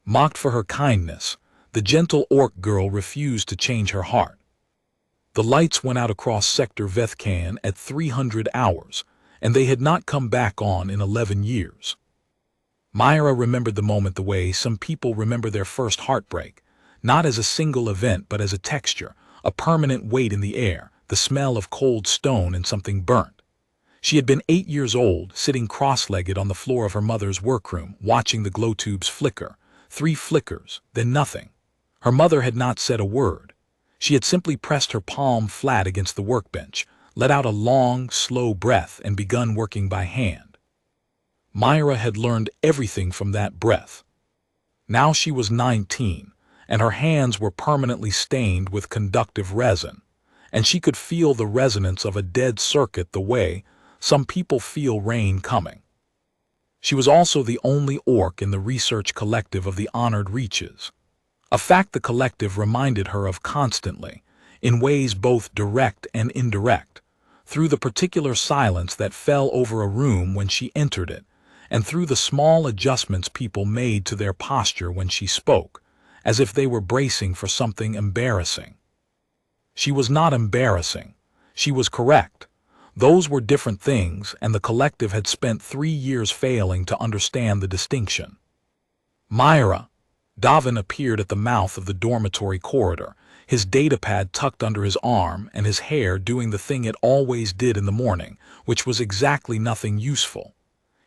Mocked for her kindness, the gentle orc girl refused to change her heart. The lights went out across Sector Vethkan at 300 hours, and they had not come back on in 11 years. Myra remembered the moment the way some people remember their first heartbreak, not as a single event but as a texture, a permanent weight in the air, the smell of cold stone and something burnt. She had been 8 years old, sitting cross-legged on the floor of her mother's workroom, watching the glow tubes flicker. 3 flickers, then nothing. Her mother had not said a word. She had simply pressed her palm flat against the workbench, let out a long, slow breath, and begun working by hand. Myra had learned everything from that breath. Now she was 19, and her hands were permanently stained with conductive resin, and she could feel the resonance of a dead circuit the way some people feel rain coming. She was also the only orc in the research collective of the Honored Reaches, a fact the collective reminded her of constantly, in ways both direct and indirect, through the particular silence that fell over a room when she entered it, and through the small adjustments people made to their posture when she spoke, as if they were bracing for something embarrassing. She was not embarrassing. She was correct. Those were different things, and the collective had spent 3 years failing to understand the distinction. Myra. Davin appeared at the mouth of the dormitory corridor, his datapad tucked under his arm and his hair doing the thing it always did in the morning, which was exactly nothing useful.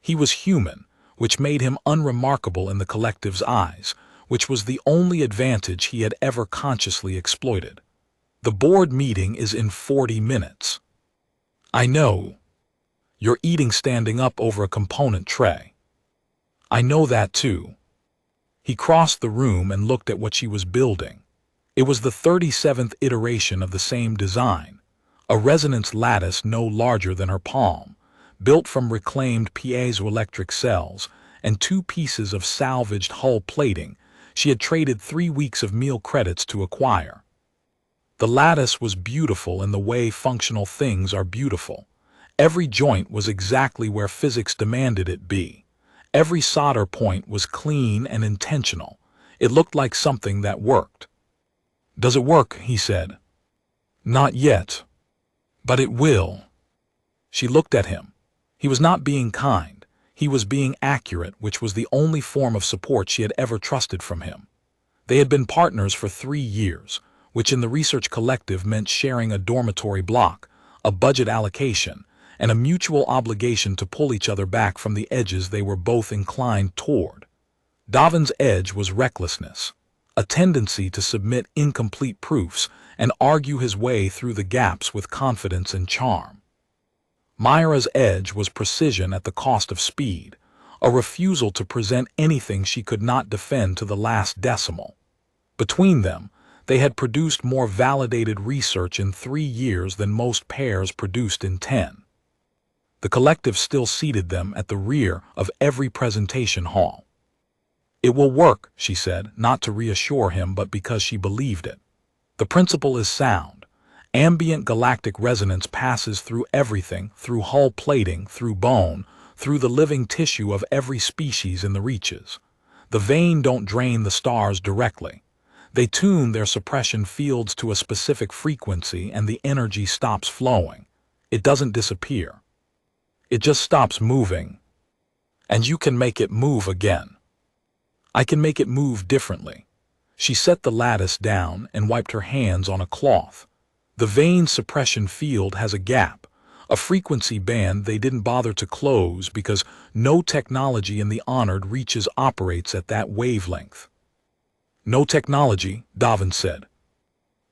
He was human, which made him unremarkable in the collective's eyes, which was the only advantage he had ever consciously exploited. The board meeting is in 40 minutes. I know. You're eating standing up over a component tray. I know that too. He crossed the room and looked at what she was building. It was the 37th iteration of the same design, a resonance lattice no larger than her palm, built from reclaimed piezoelectric cells and 2 pieces of salvaged hull plating she had traded 3 weeks of meal credits to acquire. The lattice was beautiful in the way functional things are beautiful. Every joint was exactly where physics demanded it be. Every solder point was clean and intentional. It looked like something that worked. "Does it work?" he said. "Not yet. But it will." She looked at him. He was not being kind. He was being accurate, which was the only form of support she had ever trusted from him. They had been partners for 3 years, which in the research collective meant sharing a dormitory block, a budget allocation, and a mutual obligation to pull each other back from the edges they were both inclined toward. Davin's edge was recklessness, a tendency to submit incomplete proofs and argue his way through the gaps with confidence and charm. Myra's edge was precision at the cost of speed, a refusal to present anything she could not defend to the last decimal. Between them, they had produced more validated research in 3 years than most pairs produced in 10. The collective still seated them at the rear of every presentation hall. "It will work," she said, not to reassure him but because she believed it. "The principle is sound. Ambient galactic resonance passes through everything, through hull plating, through bone, through the living tissue of every species in the reaches. The vein don't drain the stars directly. They tune their suppression fields to a specific frequency and the energy stops flowing. It doesn't disappear. It just stops moving. And you can make it move again. I can make it move differently." She set the lattice down and wiped her hands on a cloth. "The vein suppression field has a gap, a frequency band they didn't bother to close because no technology in the Honored Reaches operates at that wavelength." "No technology," Davin said.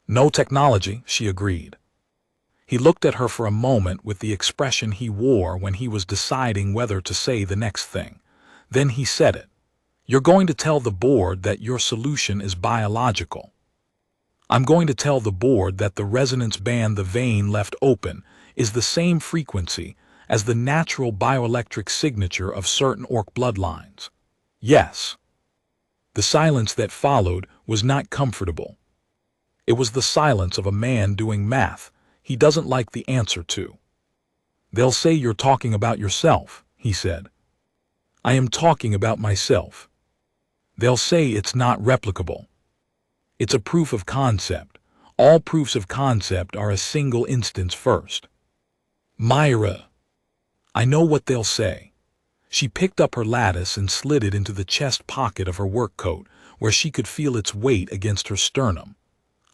"No technology," she agreed. He looked at her for a moment with the expression he wore when he was deciding whether to say the next thing. Then he said it. "You're going to tell the board that your solution is biological. I'm going to tell the board that the resonance band the vein left open is the same frequency as the natural bioelectric signature of certain orc bloodlines. Yes." The silence that followed was not comfortable. It was the silence of a man doing math he doesn't like the answer to. "They'll say you're talking about yourself," he said. "I am talking about myself." They'll say it's not replicable. It's a proof of concept. All proofs of concept are a single instance first. Myra. I know what they'll say. She picked up her lattice and slid it into the chest pocket of her work coat, where she could feel its weight against her sternum.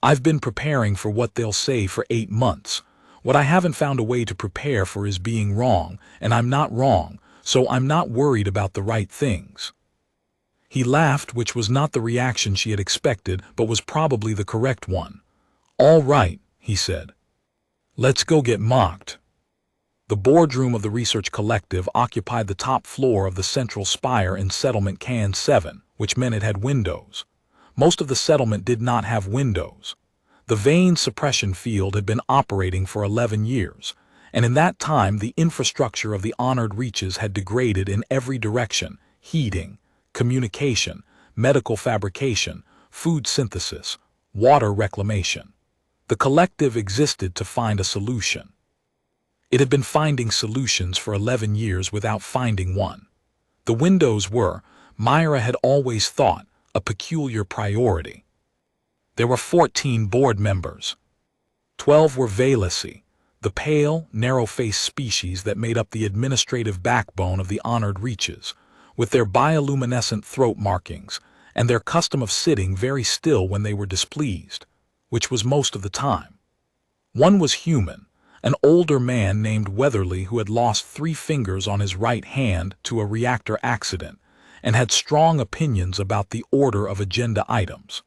I've been preparing for what they'll say for 8 months. What I haven't found a way to prepare for is being wrong, and I'm not wrong, so I'm not worried about the right things. He laughed, which was not the reaction she had expected, but was probably the correct one. All right, he said. Let's go get mocked. The boardroom of the research collective occupied the top floor of the central spire in settlement Can 7, which meant it had windows. Most of the settlement did not have windows. The vein suppression field had been operating for 11 years, and in that time the infrastructure of the honored reaches had degraded in every direction: heating, communication, medical fabrication, food synthesis, water reclamation. The collective existed to find a solution. It had been finding solutions for 11 years without finding one. The windows were, Myra had always thought, a peculiar priority. There were 14 board members. 12 were Valesi, the pale, narrow-faced species that made up the administrative backbone of the honored reaches, with their bioluminescent throat markings and their custom of sitting very still when they were displeased, which was most of the time. One was human, an older man named Weatherly who had lost 3 fingers on his right hand to a reactor accident and had strong opinions about the order of agenda items.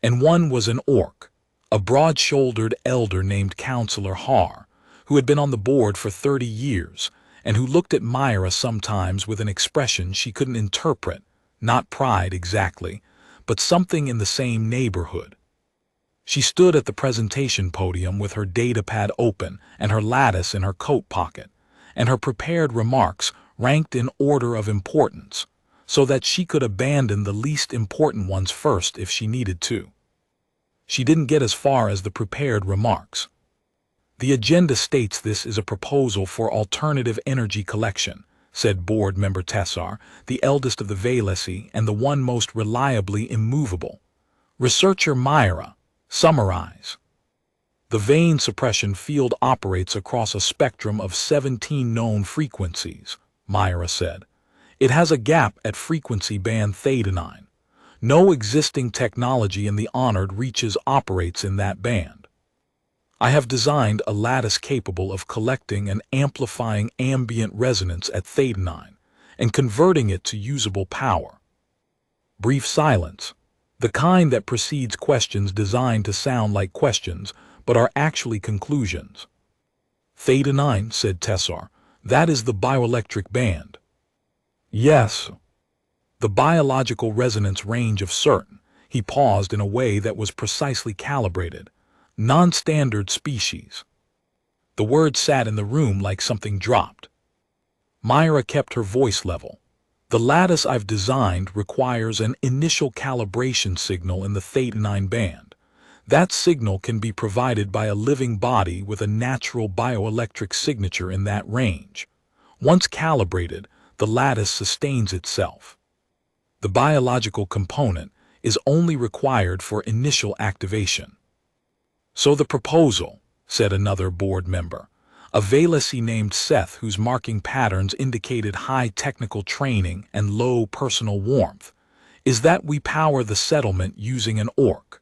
And one was an orc, a broad-shouldered elder named Counselor Har, who had been on the board for 30 years and who looked at Myra sometimes with an expression she couldn't interpret, not pride exactly, but something in the same neighborhood. She stood at the presentation podium with her datapad open and her lattice in her coat pocket, and her prepared remarks ranked in order of importance, so that she could abandon the least important ones first if she needed to. She didn't get as far as the prepared remarks. The agenda states this is a proposal for alternative energy collection, said board member Tessar, the eldest of the Valesi and the one most reliably immovable. Researcher Myra, summarize. The vein suppression field operates across a spectrum of 17 known frequencies, Myra said. It has a gap at frequency band theta-9. No existing technology in the honored reaches operates in that band. I have designed a lattice capable of collecting and amplifying ambient resonance at theta-9 and converting it to usable power. Brief silence, the kind that precedes questions designed to sound like questions but are actually conclusions. Theta-9, said Tessar, that is the bioelectric band. Yes. The biological resonance range of certain, he paused in a way that was precisely calibrated, non-standard species. The word sat in the room like something dropped. Myra kept her voice level. The lattice I've designed requires an initial calibration signal in the theta-9 band. That signal can be provided by a living body with a natural bioelectric signature in that range. Once calibrated, the lattice sustains itself. The biological component is only required for initial activation. So the proposal, said another board member, a Valesi named Seth whose marking patterns indicated high technical training and low personal warmth, is that we power the settlement using an orc.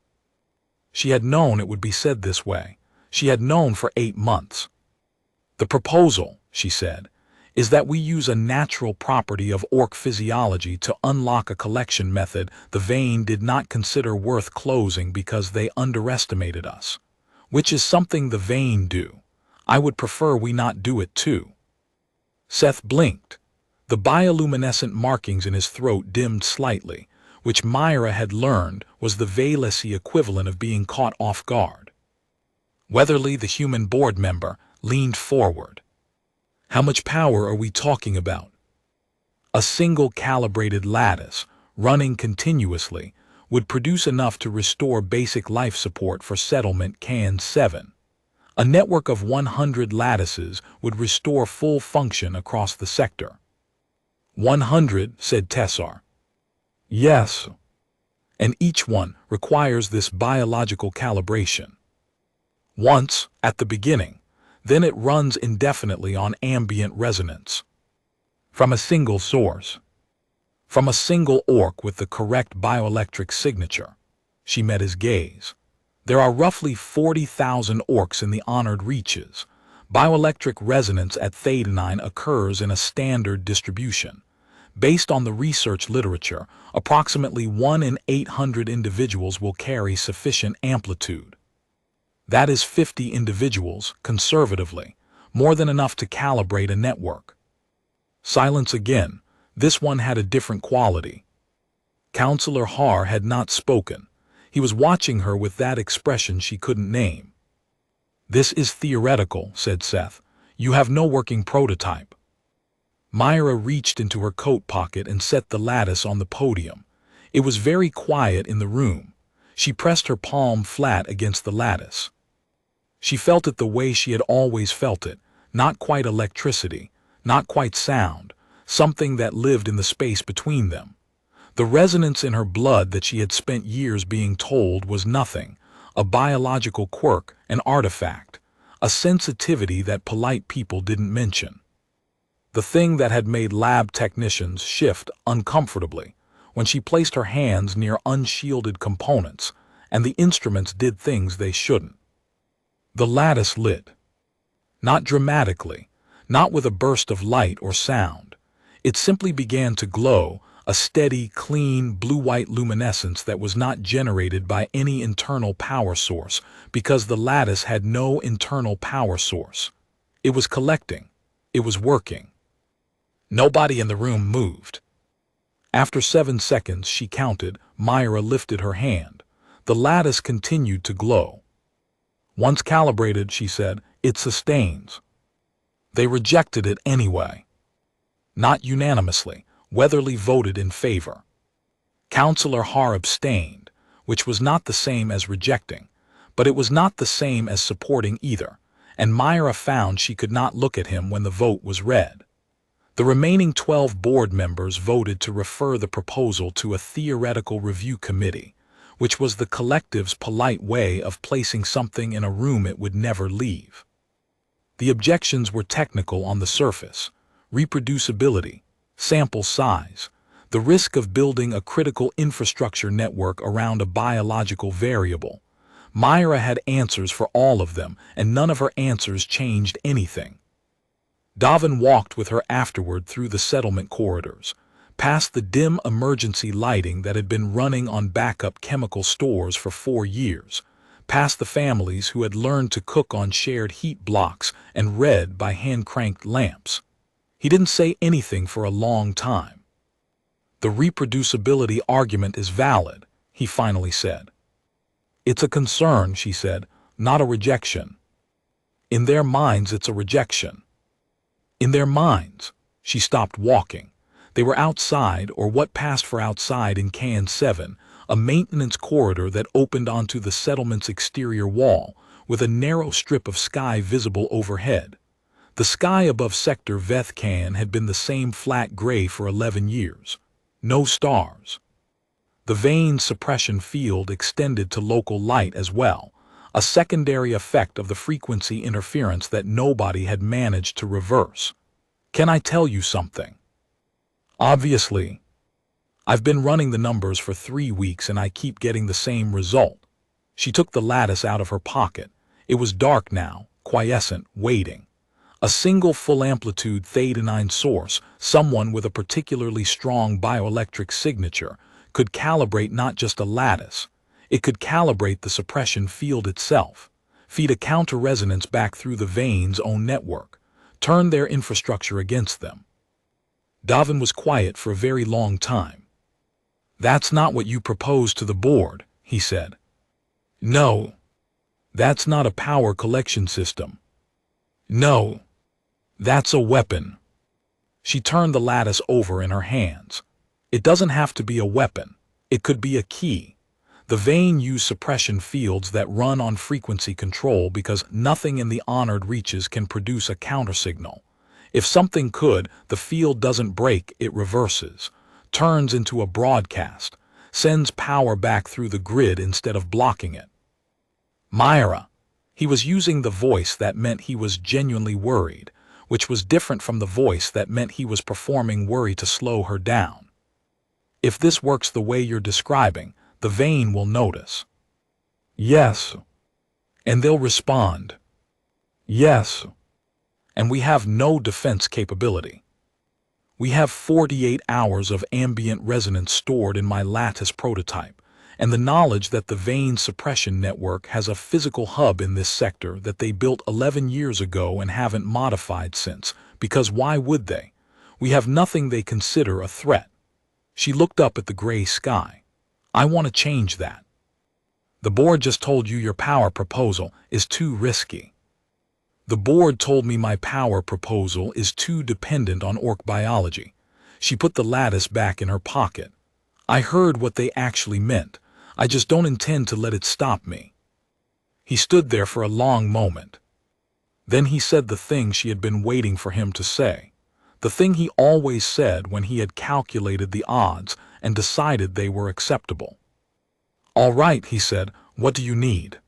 She had known it would be said this way. She had known for 8 months. The proposal, she said, is that we use a natural property of orc physiology to unlock a collection method the vein did not consider worth closing because they underestimated us, which is something the vein do. I would prefer we not do it too. Seth blinked. The bioluminescent markings in his throat dimmed slightly, which Myra had learned was the Valesi equivalent of being caught off guard. Weatherly, the human board member, leaned forward. How much power are we talking about? A single calibrated lattice, running continuously, would produce enough to restore basic life support for settlement Can 7. A network of 100 lattices would restore full function across the sector. 100, said Tessar. Yes, and each one requires this biological calibration. Once, at the beginning, then it runs indefinitely on ambient resonance. From a single source. From a single orc with the correct bioelectric signature. She met his gaze. There are roughly 40,000 orcs in the honored reaches. Bioelectric resonance at Theta-9 occurs in a standard distribution. Based on the research literature, approximately 1 in 800 individuals will carry sufficient amplitude. That is 50 individuals, conservatively, more than enough to calibrate a network. Silence again. This one had a different quality. Counselor Har had not spoken. He was watching her with that expression she couldn't name. This is theoretical, said Seth. You have no working prototype. Myra reached into her coat pocket and set the lattice on the podium. It was very quiet in the room. She pressed her palm flat against the lattice. She felt it the way she had always felt it, not quite electricity, not quite sound, something that lived in the space between them. The resonance in her blood that she had spent years being told was nothing, a biological quirk, an artifact, a sensitivity that polite people didn't mention. The thing that had made lab technicians shift uncomfortably when she placed her hands near unshielded components and the instruments did things they shouldn't. The lattice lit. Not dramatically, not with a burst of light or sound. It simply began to glow, a steady, clean, blue-white luminescence that was not generated by any internal power source because the lattice had no internal power source. It was collecting. It was working. Nobody in the room moved. After 7 seconds, she counted. Myra lifted her hand. The lattice continued to glow. Once calibrated, she said, it sustains. They rejected it anyway. Not unanimously. Weatherly voted in favor. Counselor Har abstained, which was not the same as rejecting, but it was not the same as supporting either, and Myra found she could not look at him when the vote was read. The remaining 12 board members voted to refer the proposal to a theoretical review committee, which was the collective's polite way of placing something in a room it would never leave. The objections were technical on the surface: reproducibility, sample size, the risk of building a critical infrastructure network around a biological variable. Myra had answers for all of them, and none of her answers changed anything. Davin walked with her afterward through the settlement corridors, past the dim emergency lighting that had been running on backup chemical stores for 4 years, past the families who had learned to cook on shared heat blocks and read by hand-cranked lamps. He didn't say anything for a long time. The reproducibility argument is valid, he finally said. It's a concern, she said, not a rejection. In their minds, it's a rejection. In their minds. She stopped walking. They were outside, or what passed for outside, in Can 7, a maintenance corridor that opened onto the settlement's exterior wall, with a narrow strip of sky visible overhead. The sky above Sector Vethkan had been the same flat gray for 11 years. No stars. The vein suppression field extended to local light as well, a secondary effect of the frequency interference that nobody had managed to reverse. Can I tell you something? Obviously. I've been running the numbers for 3 weeks and I keep getting the same result. She took the lattice out of her pocket. It was dark now, quiescent, waiting. A single full-amplitude Theta-9 source, someone with a particularly strong bioelectric signature, could calibrate not just a lattice. It could calibrate the suppression field itself, feed a counter-resonance back through the veins' own network, turn their infrastructure against them. Davin was quiet for a very long time. That's not what you proposed to the board, he said. No. That's not a power collection system. No. That's a weapon. She turned the lattice over in her hands. It doesn't have to be a weapon. It could be a key. The vein use suppression fields that run on frequency control because nothing in the honored reaches can produce a countersignal. If something could, the field doesn't break, it reverses. turns into a broadcast, sends power back through the grid instead of blocking it. Myra. He was using the voice that meant he was genuinely worried, which was different from the voice that meant he was performing worry to slow her down. If this works the way you're describing, the vein will notice. Yes. And they'll respond. Yes. And we have no defense capability. We have 48 hours of ambient resonance stored in my lattice prototype, and the knowledge that the vein suppression network has a physical hub in this sector that they built 11 years ago and haven't modified since, because why would they? We have nothing they consider a threat. She looked up at the gray sky. I want to change that. The board just told you your power proposal is too risky. The board told me my power proposal is too dependent on orc biology. She put the lattice back in her pocket. I heard what they actually meant. I just don't intend to let it stop me. He stood there for a long moment. Then he said the thing she had been waiting for him to say. The thing he always said when he had calculated the odds and decided they were acceptable. All right, he said, what do you need?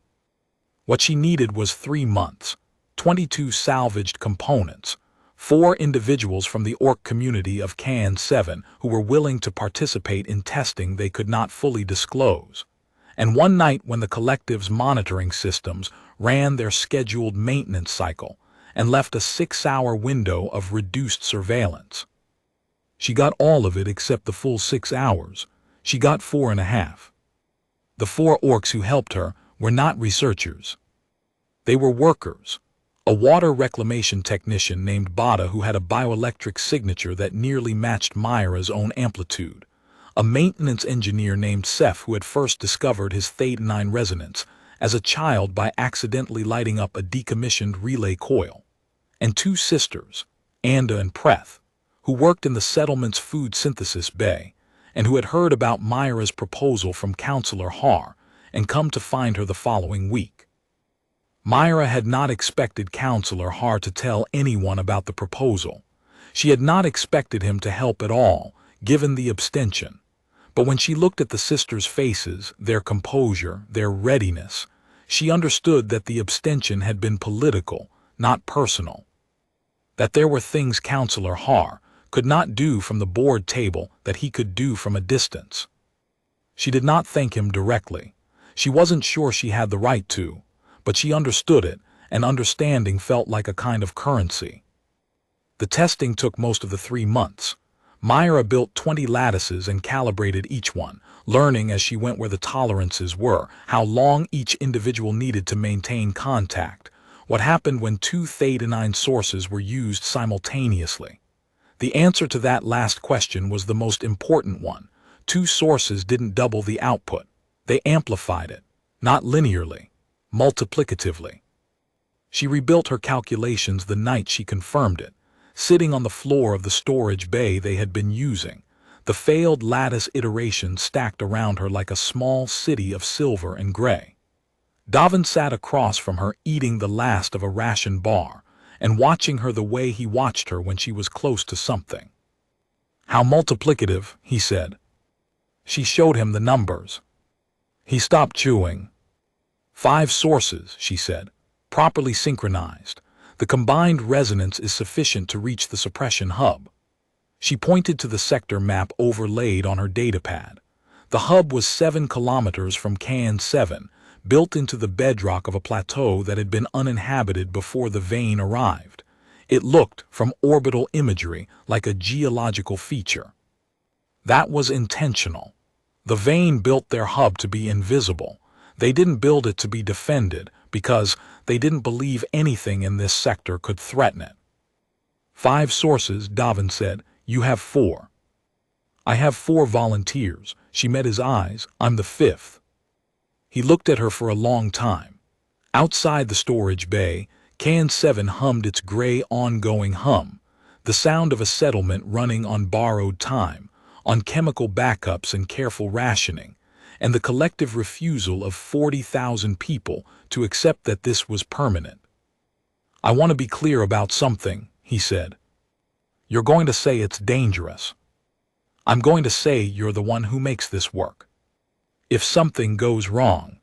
What she needed was 3 months, 22 salvaged components, 4 individuals from the orc community of Can 7 who were willing to participate in testing they could not fully disclose, and one night when the collective's monitoring systems ran their scheduled maintenance cycle and left a 6-hour window of reduced surveillance. She got all of it except the full 6 hours. She got 4.5. The 4 orcs who helped her were not researchers. They were workers. A water reclamation technician named Bada who had a bioelectric signature that nearly matched Myra's own amplitude. A maintenance engineer named Seth who had first discovered his Theta-9 resonance as a child by accidentally lighting up a decommissioned relay coil. And 2 sisters, Anda and Preth, who worked in the settlement's food synthesis bay and who had heard about Myra's proposal from Counselor Har and come to find her the following week. Myra had not expected Counselor Har to tell anyone about the proposal. She had not expected him to help at all, given the abstention. But when she looked at the sisters' faces, their composure, their readiness, she understood that the abstention had been political, not personal. That there were things Counselor Har could not do from the board table that he could do from a distance. She did not thank him directly. She wasn't sure she had the right to, but she understood it, and understanding felt like a kind of currency. The testing took most of the 3 months. Myra built 20 lattices and calibrated each one, learning as she went where the tolerances were, how long each individual needed to maintain contact, what happened when 2 Theta-9 sources were used simultaneously. The answer to that last question was the most important one. 2 sources didn't double the output. They amplified it, not linearly, multiplicatively. She rebuilt her calculations the night she confirmed it, sitting on the floor of the storage bay they had been using, the failed lattice iteration stacked around her like a small city of silver and gray. Davin sat across from her eating the last of a ration bar and watching her the way he watched her when she was close to something. How multiplicative, he said. She showed him the numbers. He stopped chewing. 5 sources, she said, properly synchronized. The combined resonance is sufficient to reach the suppression hub. She pointed to the sector map overlaid on her datapad. The hub was 7 kilometers from Can 7, built into the bedrock of a plateau that had been uninhabited before the vein arrived. It looked, from orbital imagery, like a geological feature. That was intentional. The vein built their hub to be invisible. They didn't build it to be defended, because they didn't believe anything in this sector could threaten it. 5 sources, Davin said. You have 4. I have 4 volunteers. She met his eyes. I'm the 5th. He looked at her for a long time. Outside the storage bay, Can 7 hummed its gray ongoing hum, the sound of a settlement running on borrowed time, on chemical backups and careful rationing, and the collective refusal of 40,000 people to accept that this was permanent. I want to be clear about something, he said. You're going to say it's dangerous. I'm going to say you're the one who makes this work. If something goes wrong.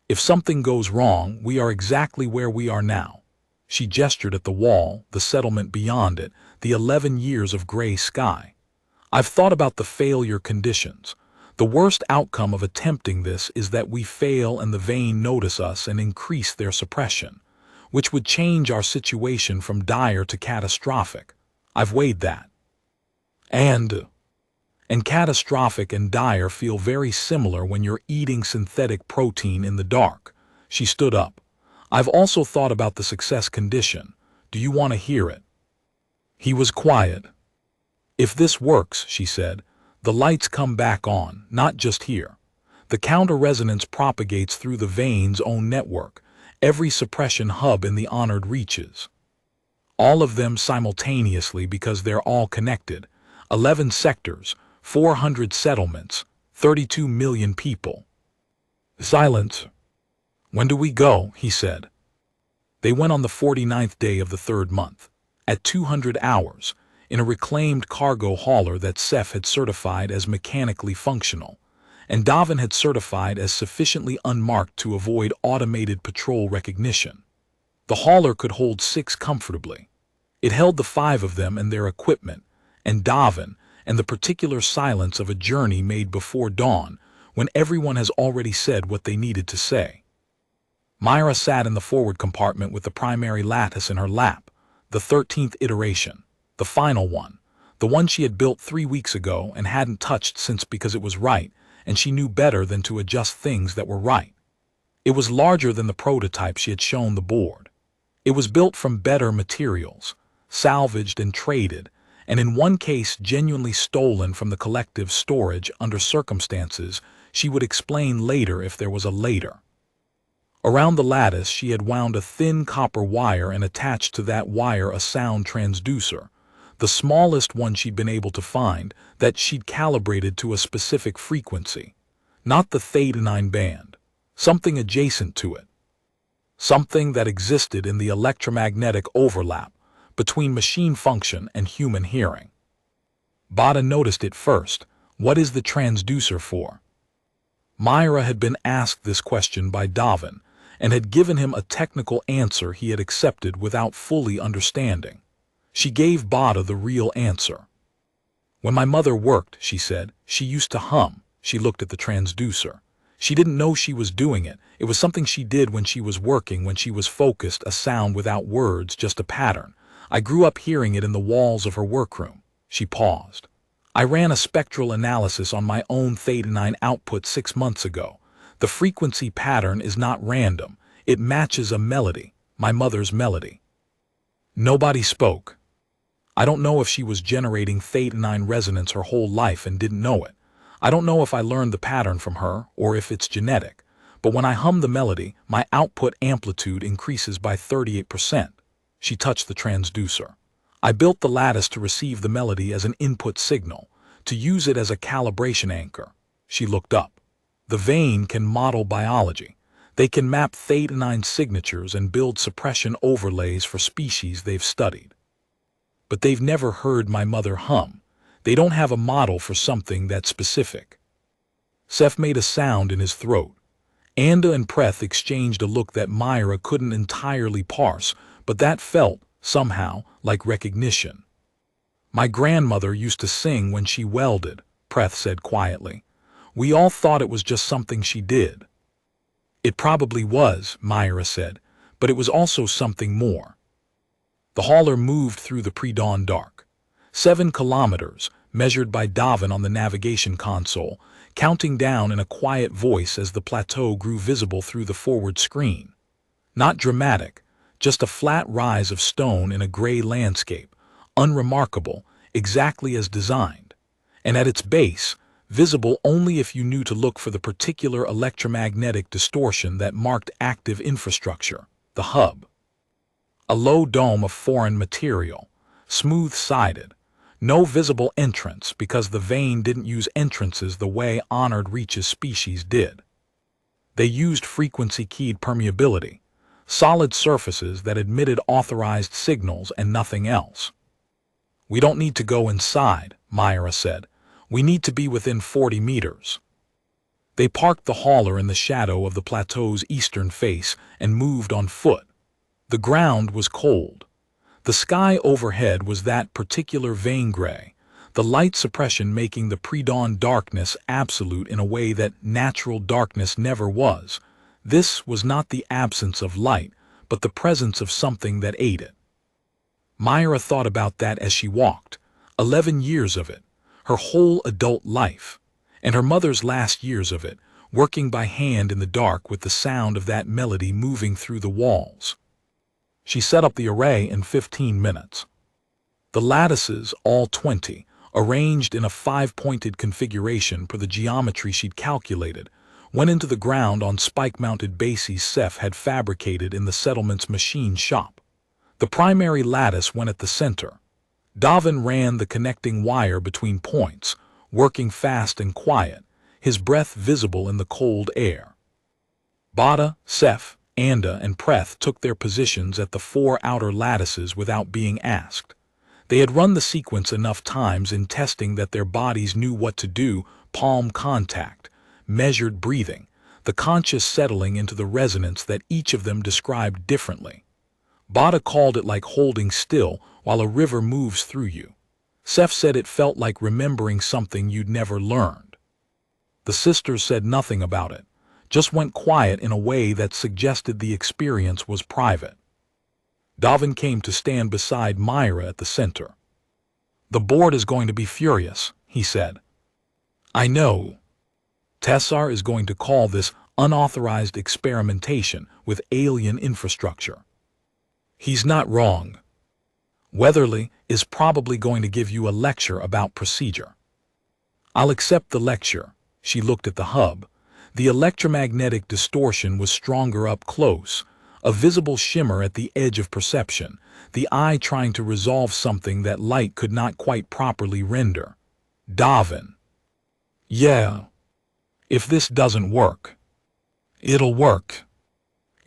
If something goes wrong, we are exactly where we are now. She gestured at the wall, the settlement beyond it, the 11 years of gray sky. I've thought about the failure conditions. The worst outcome of attempting this is that we fail and the Vane notice us and increase their suppression, which would change our situation from dire to catastrophic. I've weighed that. And catastrophic and dire feel very similar when you're eating synthetic protein in the dark. She stood up. I've also thought about the success condition. Do you want to hear it? He was quiet. If this works, she said, the lights come back on, not just here. The counter-resonance propagates through the Vane's own network, every suppression hub in the honored reaches. All of them simultaneously because they're all connected. 11 sectors, 400 settlements, 32 million people. Silence. When do we go? He said. They went on the 49th day of the 3rd month, at 200 hours, in a reclaimed cargo hauler that Seth had certified as mechanically functional, and Davin had certified as sufficiently unmarked to avoid automated patrol recognition. The hauler could hold 6 comfortably. It held the 5 of them and their equipment, and Davin, and the particular silence of a journey made before dawn, when everyone has already said what they needed to say. Myra sat in the forward compartment with the primary lattice in her lap, the 13th iteration, the final one, the one she had built 3 weeks ago and hadn't touched since because it was right, and she knew better than to adjust things that were right. It was larger than the prototype she had shown the board. It was built from better materials, salvaged and traded, and in one case genuinely stolen from the collective storage under circumstances she would explain later if there was a later. Around the lattice she had wound a thin copper wire and attached to that wire a sound transducer, the smallest one she'd been able to find, that she'd calibrated to a specific frequency, not the Theta-9 band, something adjacent to it. Something that existed in the electromagnetic overlap between machine function and human hearing. Bada noticed it first. What is the transducer for? Myra had been asked this question by Davin, and had given him a technical answer he had accepted without fully understanding. She gave Bada the real answer. When my mother worked, she said, she used to hum. She looked at the transducer. She didn't know she was doing it. It was something she did when she was working, when she was focused, a sound without words, just a pattern. I grew up hearing it in the walls of her workroom. She paused. I ran a spectral analysis on my own Theta-9 output 6 months ago. The frequency pattern is not random. It matches a melody, my mother's melody. Nobody spoke. I don't know if she was generating Theta-9 resonance her whole life and didn't know it. I don't know if I learned the pattern from her or if it's genetic. But when I hum the melody, my output amplitude increases by 38%. She touched the transducer. I built the lattice to receive the melody as an input signal, to use it as a calibration anchor. She looked up. The Vane can model biology. They can map Theta-9 signatures and build suppression overlays for species they've studied. But they've never heard my mother hum. They don't have a model for something that's specific. Seth made a sound in his throat. Anda and Preth exchanged a look that Myra couldn't entirely parse, but that felt, somehow, like recognition. My grandmother used to sing when she welded, Preth said quietly. We all thought it was just something she did. It probably was, Myra said, but it was also something more. The hauler moved through the pre-dawn dark. 7 kilometers, measured by Davin on the navigation console, counting down in a quiet voice as the plateau grew visible through the forward screen. Not dramatic, just a flat rise of stone in a gray landscape, unremarkable, exactly as designed. And at its base, visible only if you knew to look for the particular electromagnetic distortion that marked active infrastructure, the hub. A low dome of foreign material, smooth-sided, no visible entrance because the Vane didn't use entrances the way honored reaches species did. They used frequency-keyed permeability, solid surfaces that emitted authorized signals and nothing else. We don't need to go inside, Myra said, We need to be within 40 meters. They parked the hauler in the shadow of the plateau's eastern face and moved on foot. The ground was cold. The sky overhead was that particular vein gray, the light suppression making the pre-dawn darkness absolute in a way that natural darkness never was. This was not the absence of light, but the presence of something that ate it. Myra thought about that as she walked. 11 years of it, her whole adult life, and her mother's last years of it, working by hand in the dark with the sound of that melody moving through the walls. She set up the array in 15 minutes. The lattices, all 20, arranged in a 5-pointed configuration per the geometry she'd calculated, went into the ground on spike-mounted bases Seth had fabricated in the settlement's machine shop. The primary lattice went at the center. Davin ran the connecting wire between points, working fast and quiet, his breath visible in the cold air. Bada, Seth, Anda, and Preth took their positions at the 4 outer lattices without being asked. They had run the sequence enough times in testing that their bodies knew what to do: palm contact, measured breathing, the conscious settling into the resonance that each of them described differently. Bada called it like holding still while a river moves through you. Seth said it felt like remembering something you'd never learned. The sisters said nothing about it, just went quiet in a way that suggested the experience was private. Davin came to stand beside Myra at the center. "The board is going to be furious," he said. "I know. Tessar is going to call this unauthorized experimentation with alien infrastructure." He's not wrong. Weatherly is probably going to give you a lecture about procedure. I'll accept the lecture. She looked at the hub. The electromagnetic distortion was stronger up close, a visible shimmer at the edge of perception, the eye trying to resolve something that light could not quite properly render. Davin. "Yeah. If this doesn't work, it'll work.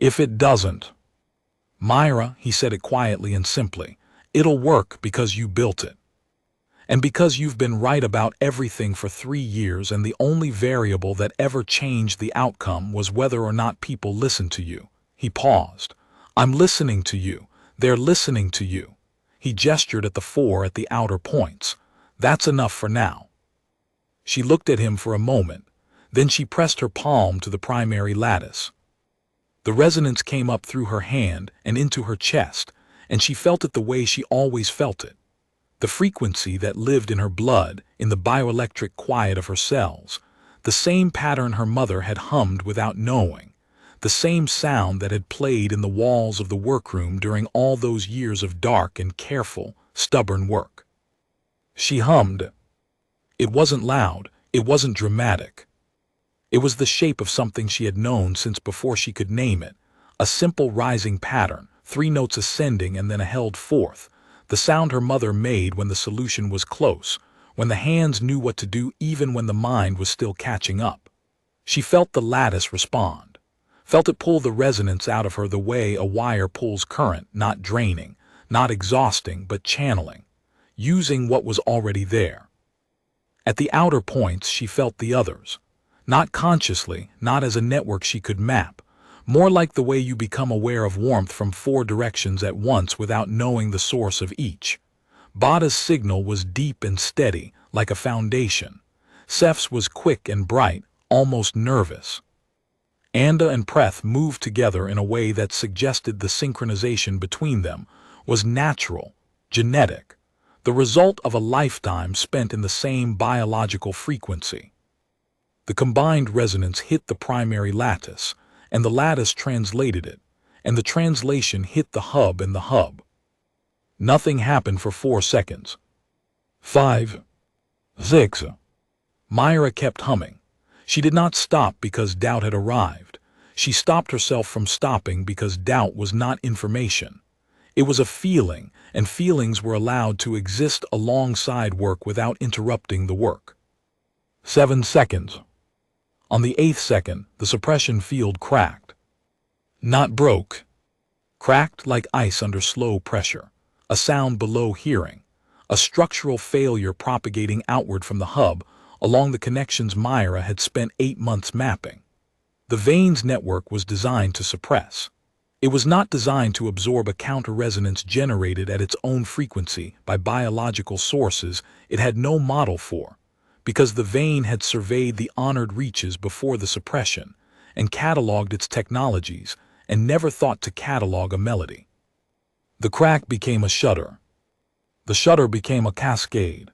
If it doesn't." "Myra," he said it quietly and simply, "it'll work because you built it. And because you've been right about everything for 3 years, and the only variable that ever changed the outcome was whether or not people listened to you." He paused. "I'm listening to you. They're listening to you." He gestured at the 4 at the outer points. "That's enough for now." She looked at him for a moment. Then she pressed her palm to the primary lattice. The resonance came up through her hand and into her chest, and she felt it the way she always felt it. The frequency that lived in her blood, in the bioelectric quiet of her cells, the same pattern her mother had hummed without knowing, the same sound that had played in the walls of the workroom during all those years of dark and careful, stubborn work. She hummed. It wasn't loud, it wasn't dramatic. It was the shape of something she had known since before she could name it, a simple rising pattern, 3 notes ascending and then a held fourth, the sound her mother made when the solution was close, when the hands knew what to do even when the mind was still catching up. She felt the lattice respond, felt it pull the resonance out of her the way a wire pulls current, not draining, not exhausting, but channeling, using what was already there. At the outer points she felt the others. Not consciously, not as a network she could map, more like the way you become aware of warmth from 4 directions at once without knowing the source of each. Bada's signal was deep and steady, like a foundation. Seth's was quick and bright, almost nervous. Anda and Preth moved together in a way that suggested the synchronization between them was natural, genetic, the result of a lifetime spent in the same biological frequency. The combined resonance hit the primary lattice, and the lattice translated it, and the translation hit the hub and the hub. Nothing happened for 4 seconds. 5. 6. Myra kept humming. She did not stop because doubt had arrived. She stopped herself from stopping because doubt was not information. It was a feeling, and feelings were allowed to exist alongside work without interrupting the work. 7 seconds. On the 8th second, the suppression field cracked. Not broke. Cracked like ice under slow pressure, a sound below hearing, a structural failure propagating outward from the hub along the connections Myra had spent 8 months mapping. The veins network was designed to suppress. It was not designed to absorb a counter-resonance generated at its own frequency by biological sources it had no model for, because the vein had surveyed the honored reaches before the suppression and cataloged its technologies and never thought to catalog a melody. The crack became a shudder. The shudder became a cascade.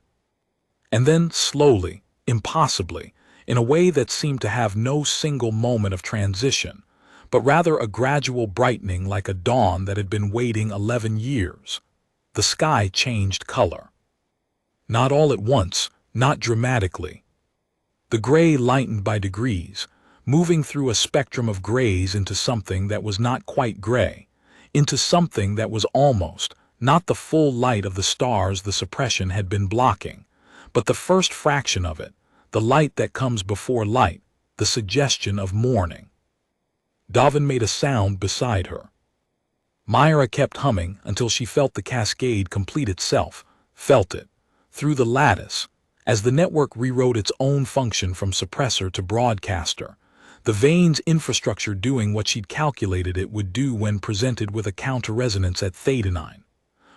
And then, slowly, impossibly, in a way that seemed to have no single moment of transition, but rather a gradual brightening like a dawn that had been waiting 11 years, the sky changed color. Not all at once, not dramatically. The gray lightened by degrees, moving through a spectrum of grays into something that was not quite gray, into something that was almost, not the full light of the stars the suppression had been blocking, but the first fraction of it, the light that comes before light, the suggestion of morning. Davin made a sound beside her. Myra kept humming until she felt the cascade complete itself, felt it, through the lattice, as the network rewrote its own function from suppressor to broadcaster, the veins infrastructure doing what she'd calculated it would do when presented with a counter-resonance at theta-9,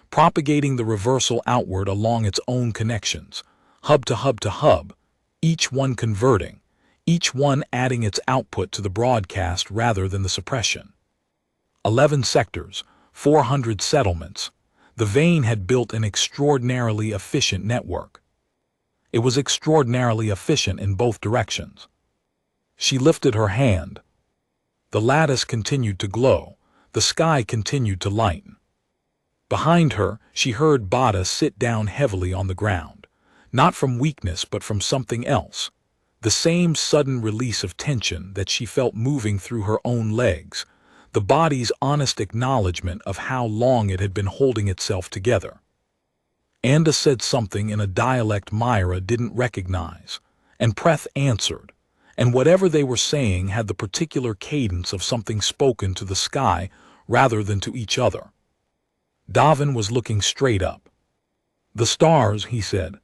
propagating the reversal outward along its own connections, hub to hub to hub, each one converting, each one adding its output to the broadcast rather than the suppression. 11 sectors, 400 settlements. The vein had built an extraordinarily efficient network. It was extraordinarily efficient in both directions. She lifted her hand. The lattice continued to glow. The sky continued to lighten. Behind her, she heard Bada sit down heavily on the ground, not from weakness but from something else. The same sudden release of tension that she felt moving through her own legs, the body's honest acknowledgement of how long it had been holding itself together. Anda said something in a dialect Myra didn't recognize, and Preth answered, and whatever they were saying had the particular cadence of something spoken to the sky rather than to each other. Davin was looking straight up. "The stars," he said.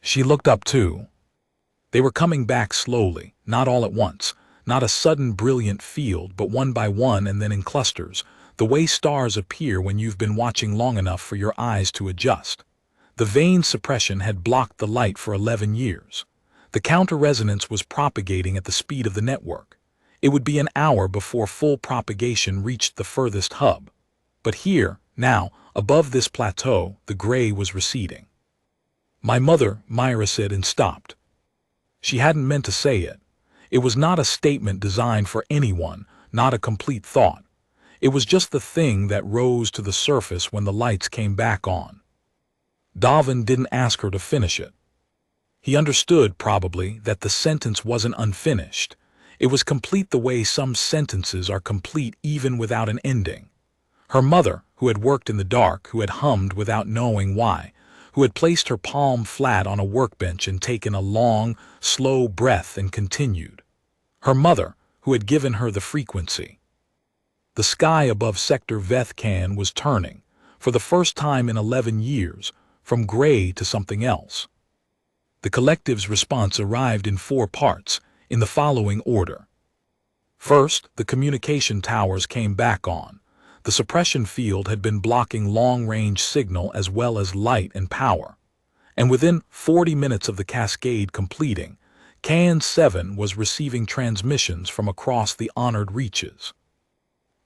She looked up too. They were coming back slowly, not all at once, not a sudden brilliant field, but one by one and then in clusters, the way stars appear when you've been watching long enough for your eyes to adjust. The vein suppression had blocked the light for 11 years. The counter-resonance was propagating at the speed of the network. It would be an hour before full propagation reached the furthest hub. But here, now, above this plateau, the gray was receding. "My mother," Myra said and stopped. She hadn't meant to say it. It was not a statement designed for anyone, not a complete thought. It was just the thing that rose to the surface when the lights came back on. Davin didn't ask her to finish it. He understood, probably, that the sentence wasn't unfinished. It was complete the way some sentences are complete even without an ending. Her mother, who had worked in the dark, who had hummed without knowing why, who had placed her palm flat on a workbench and taken a long, slow breath and continued. Her mother, who had given her the frequency. The sky above Sector Vethkan was turning, for the first time in 11 years, from gray to something else. The collective's response arrived in 4 parts, in the following order. First, the communication towers came back on. The suppression field had been blocking long-range signal as well as light and power. And within 40 minutes of the cascade completing, CAN 7 was receiving transmissions from across the honored reaches.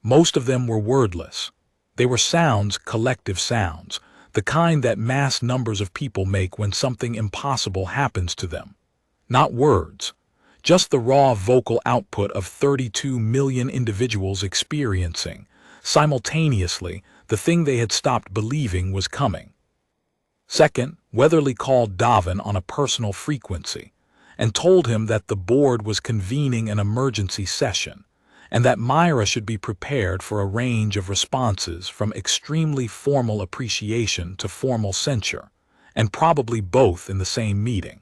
Most of them were wordless. They were sounds, collective sounds, the kind that mass numbers of people make when something impossible happens to them. Not words, just the raw vocal output of 32 million individuals experiencing, simultaneously, the thing they had stopped believing was coming. Second, Weatherly called Davin on a personal frequency and told him that the board was convening an emergency session and that Myra should be prepared for a range of responses from extremely formal appreciation to formal censure, and probably both in the same meeting.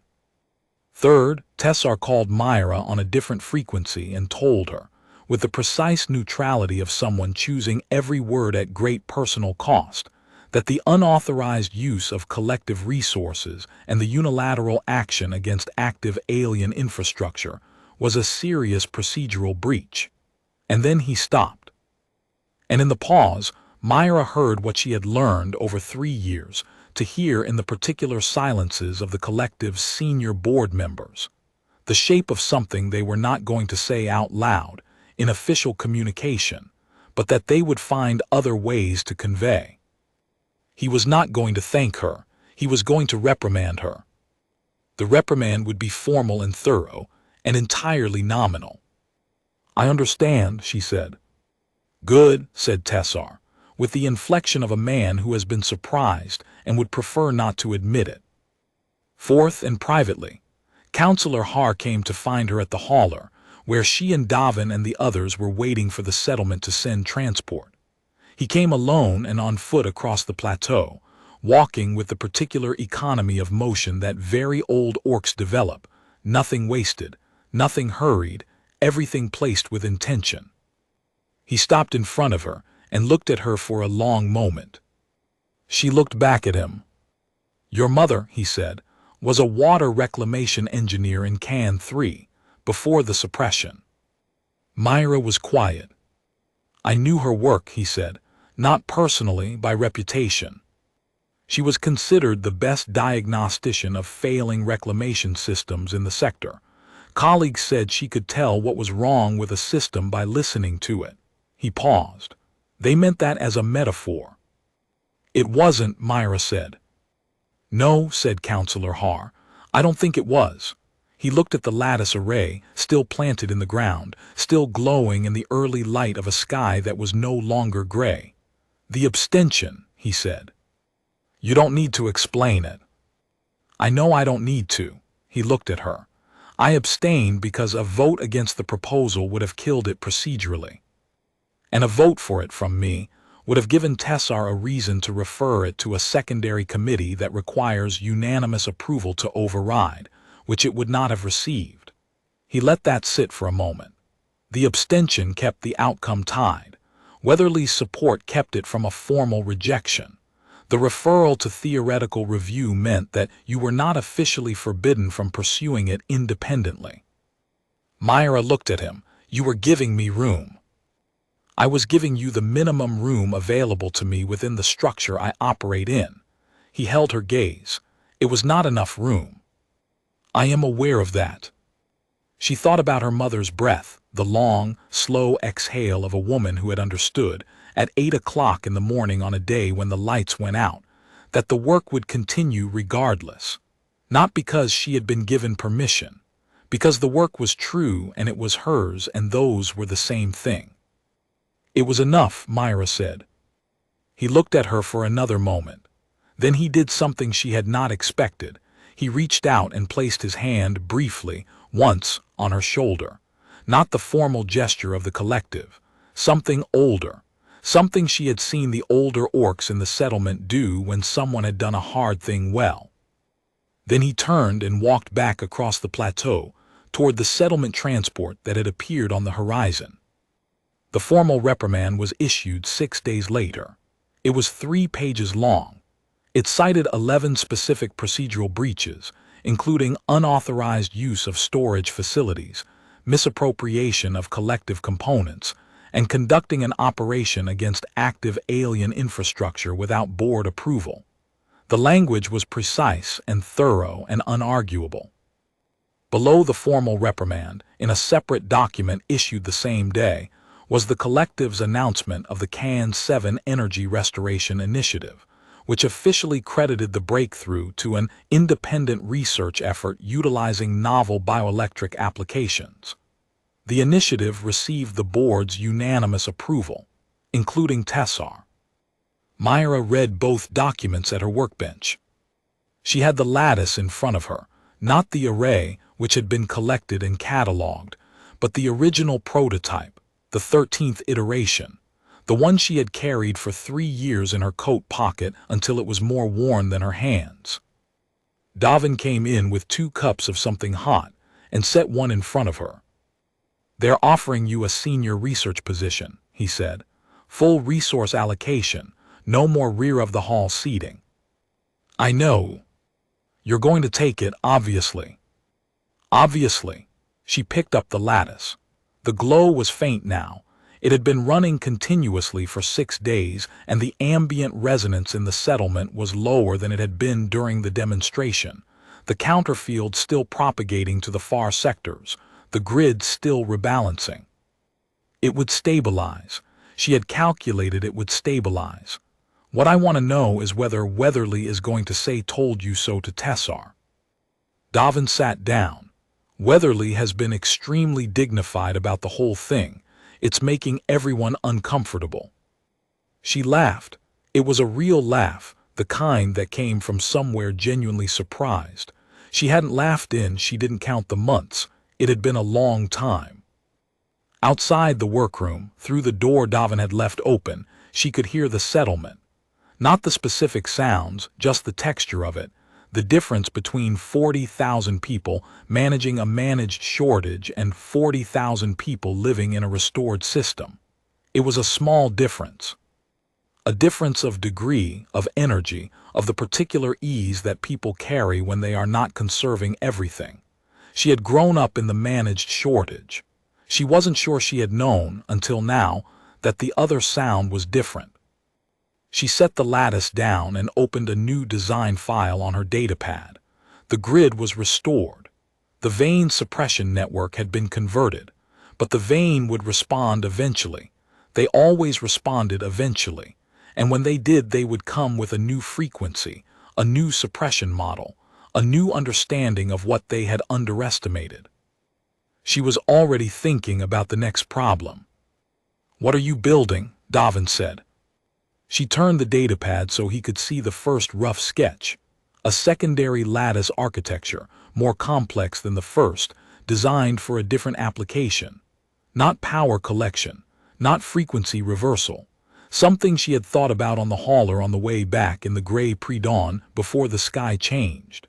Third, Tessar called Myra on a different frequency and told her, with the precise neutrality of someone choosing every word at great personal cost, that the unauthorized use of collective resources and the unilateral action against active alien infrastructure was a serious procedural breach. And then he stopped. And in the pause, Myra heard what she had learned over 3 years to hear in the particular silences of the collective's senior board members, the shape of something they were not going to say out loud in official communication, but that they would find other ways to convey. He was not going to thank her. He was going to reprimand her. The reprimand would be formal and thorough, and entirely nominal. "I understand," she said. "Good," said Tessar, with the inflection of a man who has been surprised and would prefer not to admit it. Fourth, and privately, Counselor Har came to find her at the hauler, where she and Davin and the others were waiting for the settlement to send transport. He came alone and on foot across the plateau, walking with the particular economy of motion that very old orcs develop, nothing wasted, nothing hurried, everything placed with intention. He stopped in front of her and looked at her for a long moment. She looked back at him. "Your mother," he said, "was a water reclamation engineer in Can 3, before the suppression." Myra was quiet. "I knew her work," he said, "not personally, by reputation. She was considered the best diagnostician of failing reclamation systems in the sector. Colleagues said she could tell what was wrong with a system by listening to it." He paused. "They meant that as a metaphor." "It wasn't," Myra said. "No," said Counselor Har, "I don't think it was." He looked at the lattice array, still planted in the ground, still glowing in the early light of a sky that was no longer gray. "The abstention," he said. "You don't need to explain it." "I know I don't need to." He looked at her. "I abstained because a vote against the proposal would have killed it procedurally. And a vote for it from me would have given Tessar a reason to refer it to a secondary committee that requires unanimous approval to override, which it would not have received." He let that sit for a moment. The abstention kept the outcome tied. Weatherly's support kept it from a formal rejection. The referral to theoretical review meant that you were not officially forbidden from pursuing it independently. Myra looked at him. "You were giving me room." "I was giving you the minimum room available to me within the structure I operate in." He held her gaze. "It was not enough room." "I am aware of that." She thought about her mother's breath, the long, slow exhale of a woman who had understood, at 8 o'clock in the morning on a day when the lights went out, that the work would continue regardless. Not because she had been given permission, because the work was true and it was hers and those were the same thing. "It was enough," Myra said. He looked at her for another moment. Then he did something she had not expected. He reached out and placed his hand briefly, once, on her shoulder. Not the formal gesture of the collective. Something older. Something she had seen the older orcs in the settlement do when someone had done a hard thing well. Then he turned and walked back across the plateau, toward the settlement transport that had appeared on the horizon. The formal reprimand was issued 6 days later. It was 3 pages long. It cited 11 specific procedural breaches, including unauthorized use of storage facilities, misappropriation of collective components, and conducting an operation against active alien infrastructure without board approval. The language was precise and thorough and unarguable. Below the formal reprimand, in a separate document issued the same day, was the collective's announcement of the Can 7 Energy Restoration Initiative, which officially credited the breakthrough to an independent research effort utilizing novel bioelectric applications. The initiative received the board's unanimous approval, including Tessar. Myra read both documents at her workbench. She had the lattice in front of her, not the array which had been collected and catalogued, but the original prototype, the 13th iteration, the one she had carried for 3 years in her coat pocket until it was more worn than her hands. Davin came in with 2 cups of something hot and set one in front of her. "They're offering you a senior research position," he said. "Full resource allocation, No more rear-of-the-hall seating. I know. You're going to take it, obviously. Obviously. She picked up the lattice. The glow was faint now. It had been running continuously for 6 days, and the ambient resonance in the settlement was lower than it had been during the demonstration. The counterfield still propagating to the far sectors, the grid still rebalancing. It would stabilize. She had calculated it would stabilize. What I want to know is whether Weatherly is going to say "told you so" to Tessar. Davin sat down. Weatherly has been extremely dignified about the whole thing. It's making everyone uncomfortable. She laughed. It was a real laugh, the kind that came from somewhere genuinely surprised. She hadn't laughed she didn't count the months. It had been a long time. Outside the workroom, through the door Davin had left open, she could hear the settlement. Not the specific sounds, just the texture of it. The difference between 40,000 people managing a managed shortage and 40,000 people living in a restored system. It was a small difference. A difference of degree, of energy, of the particular ease that people carry when they are not conserving everything. She had grown up in the managed shortage. She wasn't sure she had known, until now, that the other sound was different. She set the lattice down and opened a new design file on her datapad. The grid was restored. The vein suppression network had been converted, but the vein would respond eventually. They always responded eventually, and when they did, they would come with a new frequency, a new suppression model, a new understanding of what they had underestimated. She was already thinking about the next problem. "What are you building?" Davin said. She turned the datapad so he could see the first rough sketch. A secondary lattice architecture, more complex than the first, designed for a different application. Not power collection, not frequency reversal. Something she had thought about on the hauler on the way back in the gray pre-dawn before the sky changed.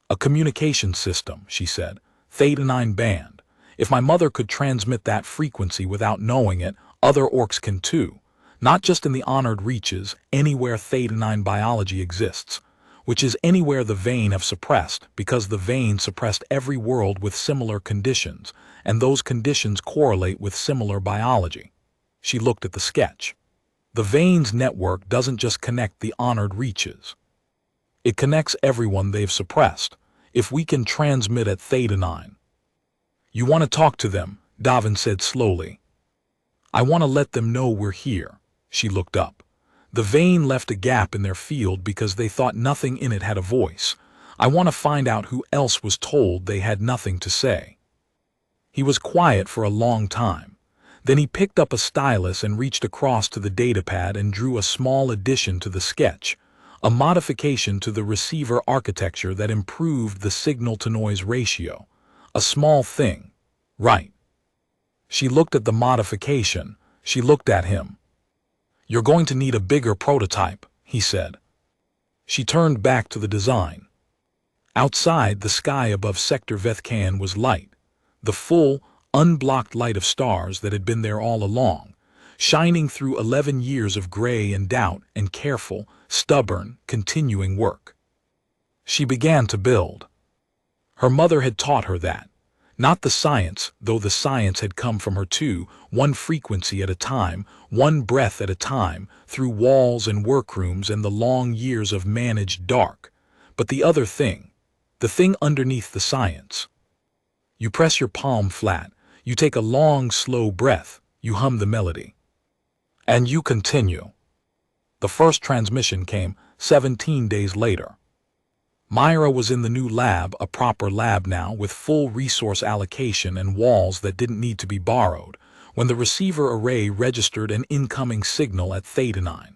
"A communication system," she said. "Theta 9 band. If my mother could transmit that frequency without knowing it, other orcs can too. Not just in the honored reaches, anywhere Theta 9 biology exists, which is anywhere the vein have suppressed, because the vein suppressed every world with similar conditions, and those conditions correlate with similar biology." She looked at the sketch. The vein's network doesn't just connect the honored reaches. It connects everyone they've suppressed, if we can transmit at Theta 9. "You want to talk to them," Davin said slowly. "I want to let them know we're here." She looked up. The vein left a gap in their field because they thought nothing in it had a voice. "I want to find out who else was told they had nothing to say." He was quiet for a long time. Then he picked up a stylus and reached across to the datapad and drew a small addition to the sketch, a modification to the receiver architecture that improved the signal-to-noise ratio. A small thing. Right. She looked at the modification. She looked at him. "You're going to need a bigger prototype," he said. She turned back to the design. Outside, the sky above Sector Vethkan was light, the full, unblocked light of stars that had been there all along, shining through 11 years of gray and doubt and careful, stubborn, continuing work. She began to build. Her mother had taught her that. Not the science, though the science had come from her too, one frequency at a time, one breath at a time, through walls and workrooms and the long years of managed dark. But the other thing, the thing underneath the science. You press your palm flat, you take a long, slow breath, you hum the melody. And you continue. The first transmission came 17 days later. Myra was in the new lab, a proper lab now, with full resource allocation and walls that didn't need to be borrowed, when the receiver array registered an incoming signal at Theta 9.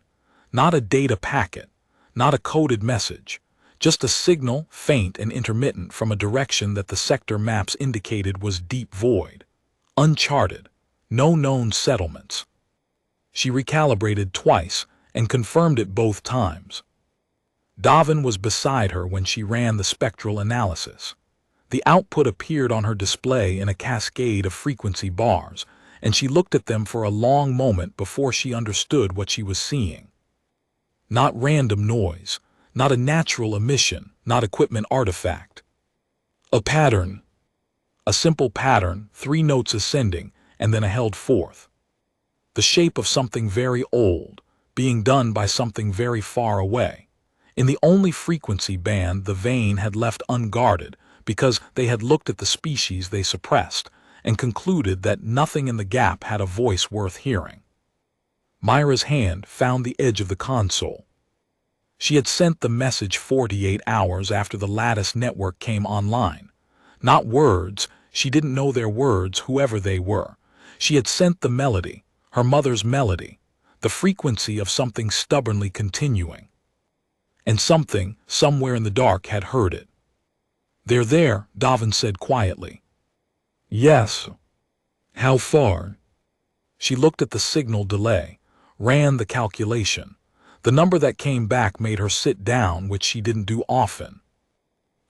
Not a data packet, not a coded message, just a signal, faint and intermittent, from a direction that the sector maps indicated was deep void. Uncharted, no known settlements. She recalibrated twice and confirmed it both times. Davin was beside her when she ran the spectral analysis. The output appeared on her display in a cascade of frequency bars, and she looked at them for a long moment before she understood what she was seeing. Not random noise, not a natural emission, not equipment artifact. A pattern. A simple pattern, 3 notes ascending, and then a held fourth. The shape of something very old, being done by something very far away. In the only frequency band the vein had left unguarded, because they had looked at the species they suppressed, and concluded that nothing in the gap had a voice worth hearing. Myra's hand found the edge of the console. She had sent the message 48 hours after the lattice network came online. Not words, she didn't know their words, whoever they were. She had sent the melody, her mother's melody, the frequency of something stubbornly continuing. And something, somewhere in the dark, had heard it. "They're there," Davin said quietly. "Yes." "How far?" She looked at the signal delay, ran the calculation. The number that came back made her sit down, which she didn't do often.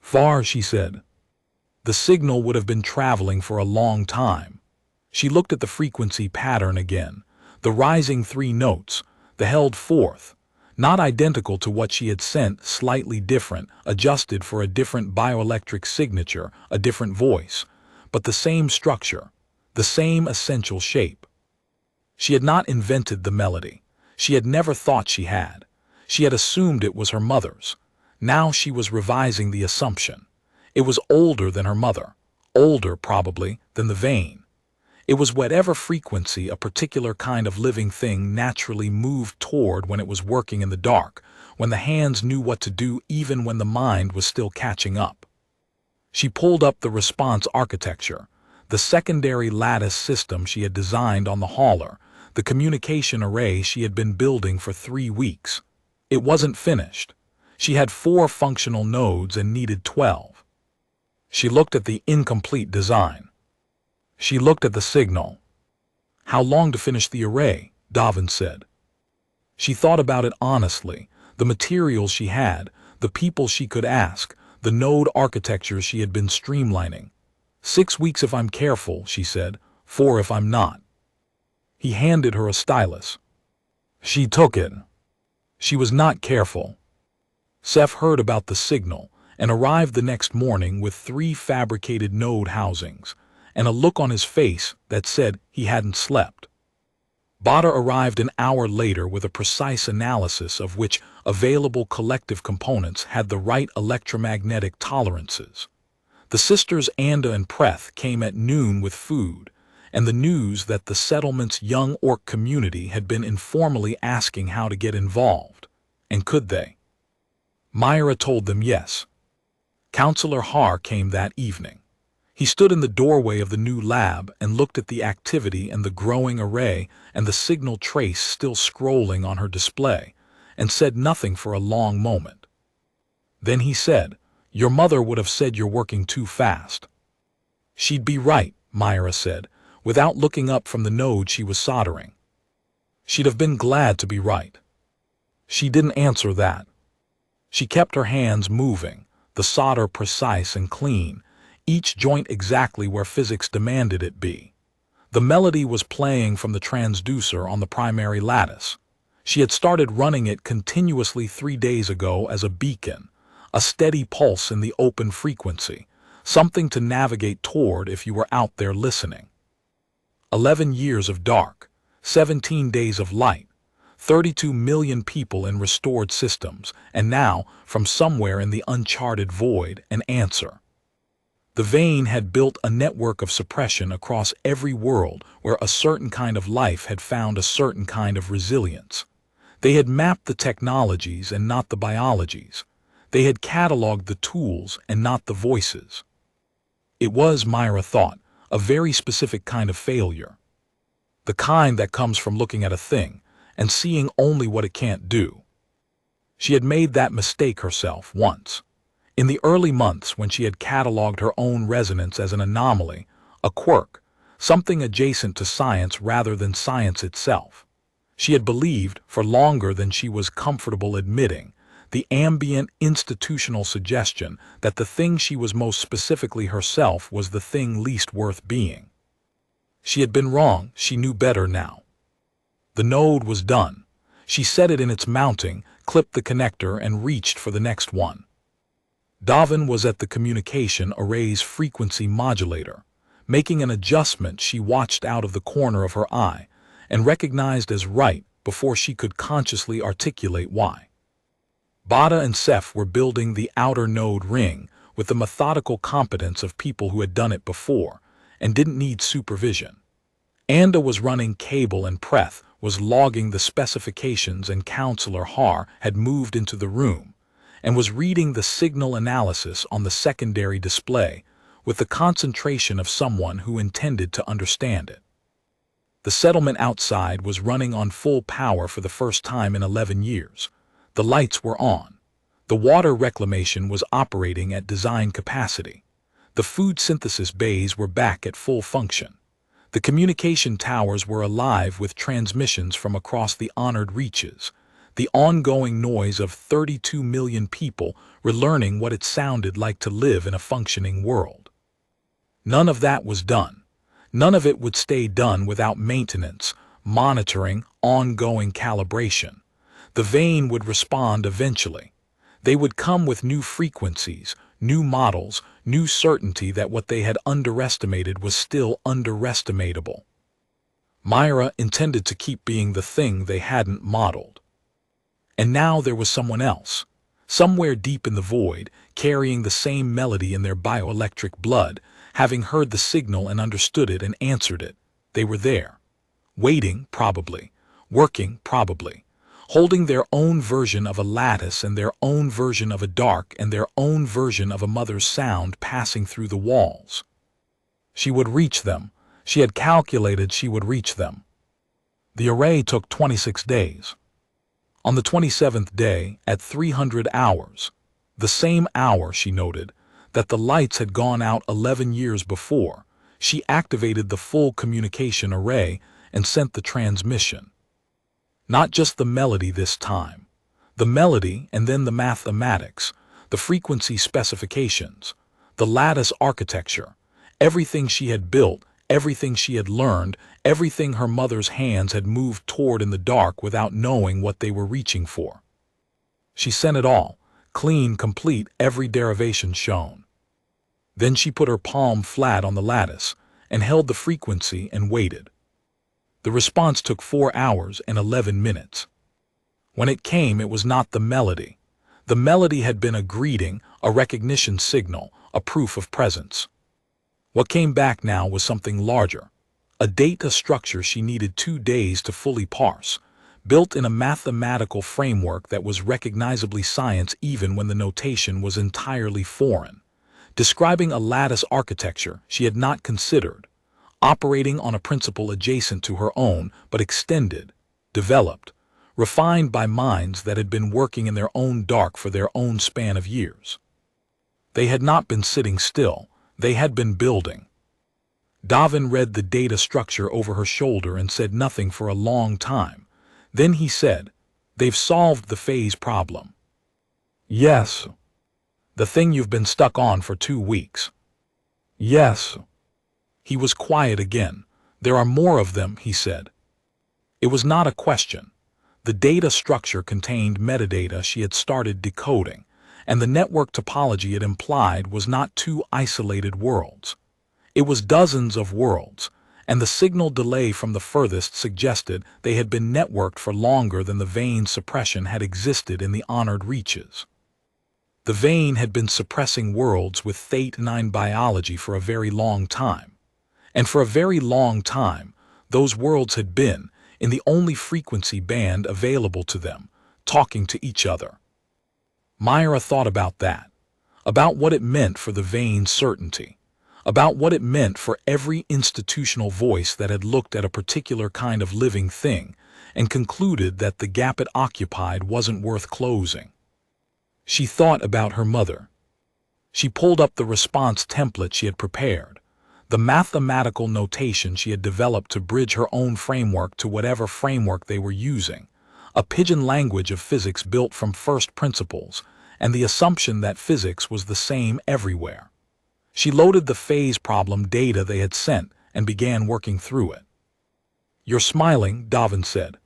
"Far," she said. The signal would have been traveling for a long time. She looked at the frequency pattern again, the rising 3 notes, the held fourth, not identical to what she had sent, slightly different, adjusted for a different bioelectric signature, a different voice, but the same structure, the same essential shape. She had not invented the melody. She had never thought she had. She had assumed it was her mother's. Now she was revising the assumption. It was older than her mother, older, probably, than the vein. It was whatever frequency a particular kind of living thing naturally moved toward when it was working in the dark, when the hands knew what to do even when the mind was still catching up. She pulled up the response architecture, the secondary lattice system she had designed on the hauler, the communication array she had been building for 3 weeks. It wasn't finished. She had 4 functional nodes and needed 12. She looked at the incomplete design. She looked at the signal. "How long to finish the array?" Davin said. She thought about it honestly, the materials she had, the people she could ask, the node architecture she had been streamlining. 6 weeks if I'm careful," she said, 4 if I'm not. He handed her a stylus. She took it. She was not careful. Seth heard about the signal and arrived the next morning with 3 fabricated node housings and a look on his face that said he hadn't slept. Bada arrived an hour later with a precise analysis of which available collective components had the right electromagnetic tolerances. The sisters Anda and Preth came at noon with food, and the news that the settlement's young orc community had been informally asking how to get involved, and could they. Myra told them yes. Counselor Har came that evening. He stood in the doorway of the new lab and looked at the activity and the growing array and the signal trace still scrolling on her display, and said nothing for a long moment. Then he said, "Your mother would have said you're working too fast." "She'd be right," Myra said, without looking up from the node she was soldering. She'd have been glad to be right. She didn't answer that. She kept her hands moving, the solder precise and clean, each joint exactly where physics demanded it be. The melody was playing from the transducer on the primary lattice. She had started running it continuously 3 days ago as a beacon, a steady pulse in the open frequency, something to navigate toward if you were out there listening. 11 years of dark, 17 days of light, 32 million people in restored systems, and now, from somewhere in the uncharted void, an answer. The vein had built a network of suppression across every world where a certain kind of life had found a certain kind of resilience. They had mapped the technologies and not the biologies. They had cataloged the tools and not the voices. It was, Myra thought, a very specific kind of failure. The kind that comes from looking at a thing and seeing only what it can't do. She had made that mistake herself once. In the early months when she had cataloged her own resonance as an anomaly, a quirk, something adjacent to science rather than science itself. She had believed, for longer than she was comfortable admitting, the ambient institutional suggestion that the thing she was most specifically herself was the thing least worth being. She had been wrong, she knew better now. The node was done. She set it in its mounting, clipped the connector, and reached for the next one. Davin was at the communication array's frequency modulator. Making an adjustment, she watched out of the corner of her eye and recognized as right before she could consciously articulate why. Bada and Seth were building the outer node ring with the methodical competence of people who had done it before and didn't need supervision. Anda was running cable and Preth was logging the specifications, and Counselor Har had moved into the room and was reading the signal analysis on the secondary display with the concentration of someone who intended to understand it. The settlement outside was running on full power for the first time in 11 years. The lights were on. The water reclamation was operating at design capacity. The food synthesis bays were back at full function. The communication towers were alive with transmissions from across the honored reaches. The ongoing noise of 32 million people relearning what it sounded like to live in a functioning world. None of that was done. None of it would stay done without maintenance, monitoring, ongoing calibration. The vein would respond eventually. They would come with new frequencies, new models, new certainty that what they had underestimated was still underestimatable. Myra intended to keep being the thing they hadn't modeled. And now there was someone else, somewhere deep in the void, carrying the same melody in their bioelectric blood, having heard the signal and understood it and answered it. They were there, waiting probably, working probably, holding their own version of a lattice and their own version of a dark and their own version of a mother's sound passing through the walls. She would reach them. She had calculated she would reach them. The array took 26 days. On the 27th day, at 300 hours, the same hour, she noted, that the lights had gone out 11 years before, she activated the full communication array and sent the transmission. Not just the melody this time. The melody and then the mathematics, the frequency specifications, the lattice architecture, everything she had built, everything she had learned, everything her mother's hands had moved toward in the dark without knowing what they were reaching for. She sent it all, clean, complete, every derivation shown. Then she put her palm flat on the lattice and held the frequency and waited. The response took 4 hours and 11 minutes. When it came, it was not the melody. The melody had been a greeting, a recognition signal, a proof of presence. What came back now was something larger, a data structure she needed 2 days to fully parse, built in a mathematical framework that was recognizably science even when the notation was entirely foreign, describing a lattice architecture she had not considered, operating on a principle adjacent to her own but extended, developed, refined by minds that had been working in their own dark for their own span of years. They had not been sitting still. They had been building. Davin read the data structure over her shoulder and said nothing for a long time. Then he said, "They've solved the phase problem." "Yes." "The thing you've been stuck on for 2 weeks." "Yes." He was quiet again. "There are more of them," he said. It was not a question. The data structure contained metadata she had started decoding, and the network topology it implied was not 2 isolated worlds. It was dozens of worlds, and the signal delay from the furthest suggested they had been networked for longer than the vein suppression had existed in the honored reaches. The vein had been suppressing worlds with Theta 9 biology for a very long time, and for a very long time, those worlds had been, in the only frequency band available to them, talking to each other. Myra thought about that, about what it meant for the vein's certainty, about what it meant for every institutional voice that had looked at a particular kind of living thing and concluded that the gap it occupied wasn't worth closing. She thought about her mother. She pulled up the response template she had prepared, the mathematical notation she had developed to bridge her own framework to whatever framework they were using, a pidgin language of physics built from first principles, and the assumption that physics was the same everywhere. She loaded the phase problem data they had sent and began working through it. "You're smiling," Davin said.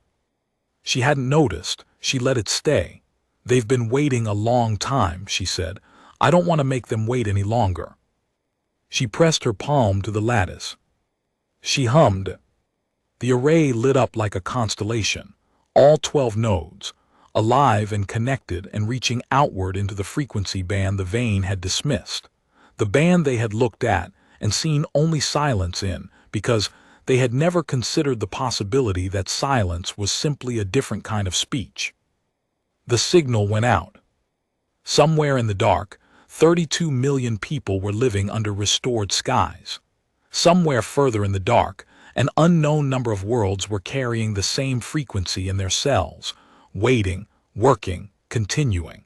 She hadn't noticed. She let it stay. "They've been waiting a long time," she said. "I don't want to make them wait any longer." She pressed her palm to the lattice. She hummed. The array lit up like a constellation, all 12 nodes, alive and connected and reaching outward into the frequency band the vein had dismissed, the band they had looked at and seen only silence in, because they had never considered the possibility that silence was simply a different kind of speech. The signal went out. Somewhere in the dark, 32 million people were living under restored skies. Somewhere further in the dark, an unknown number of worlds were carrying the same frequency in their cells, waiting, working, continuing.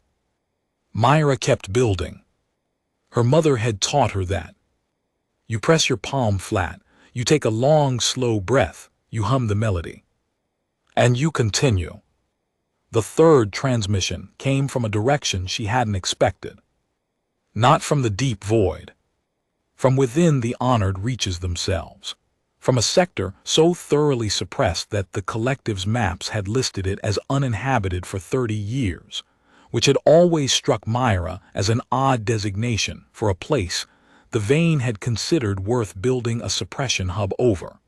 Myra kept building. Her mother had taught her that. You press your palm flat, you take a long, slow breath, you hum the melody. And you continue. The third transmission came from a direction she hadn't expected. Not from the deep void. From within the honored reaches themselves. From a sector so thoroughly suppressed that the collective's maps had listed it as uninhabited for 30 years, which had always struck Myra as an odd designation for a place the vein had considered worth building a suppression hub over.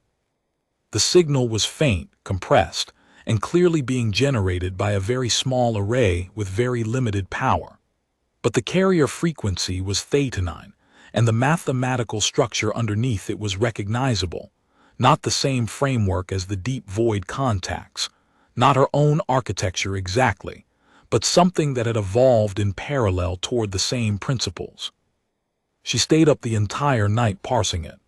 The signal was faint, compressed, and clearly being generated by a very small array with very limited power. But the carrier frequency was thetanine, and the mathematical structure underneath it was recognizable, not the same framework as the deep void contacts, not her own architecture exactly, but something that had evolved in parallel toward the same principles. She stayed up the entire night parsing it.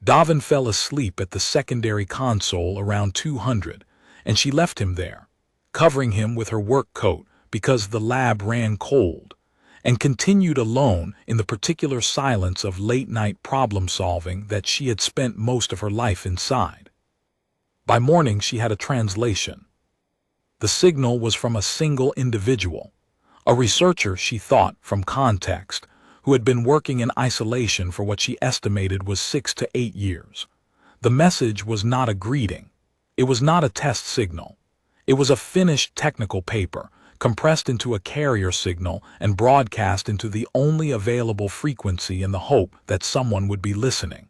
Davin fell asleep at the secondary console around 200, and she left him there, covering him with her work coat because the lab ran cold, and continued alone in the particular silence of late-night problem-solving that she had spent most of her life inside. By morning she had a translation. The signal was from a single individual, a researcher, she thought, from context, who had been working in isolation for what she estimated was 6 to 8 years. The message was not a greeting. It was not a test signal. It was a finished technical paper, compressed into a carrier signal and broadcast into the only available frequency in the hope that someone would be listening.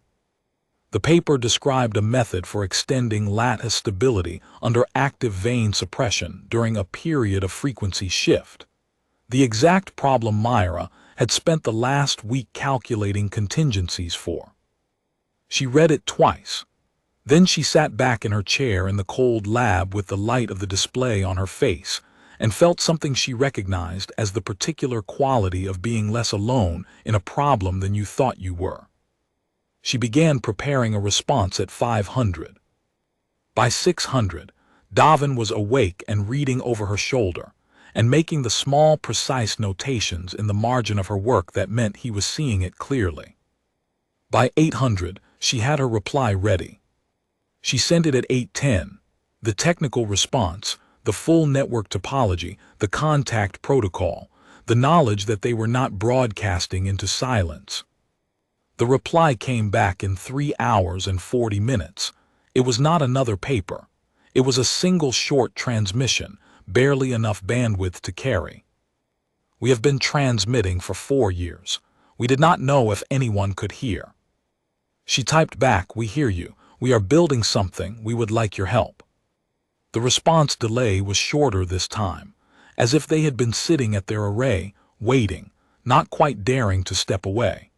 The paper described a method for extending lattice stability under active vein suppression during a period of frequency shift. The exact problem Myra had spent the last week calculating contingencies for. She read it twice. Then she sat back in her chair in the cold lab with the light of the display on her face and felt something she recognized as the particular quality of being less alone in a problem than you thought you were. She began preparing a response at 500. By 600, Davin was awake and reading over her shoulder, and making the small, precise notations in the margin of her work that meant he was seeing it clearly. By 800, she had her reply ready. She sent it at 810, the technical response, the full network topology, the contact protocol, the knowledge that they were not broadcasting into silence. The reply came back in 3 hours and 40 minutes. It was not another paper. It was a single short transmission, barely enough bandwidth to carry. We have been transmitting for 4 years. We did not know if anyone could hear. She typed back, "We hear you. We are building something. We would like your help." The response delay was shorter this time, as if they had been sitting at their array, waiting, not quite daring to step away.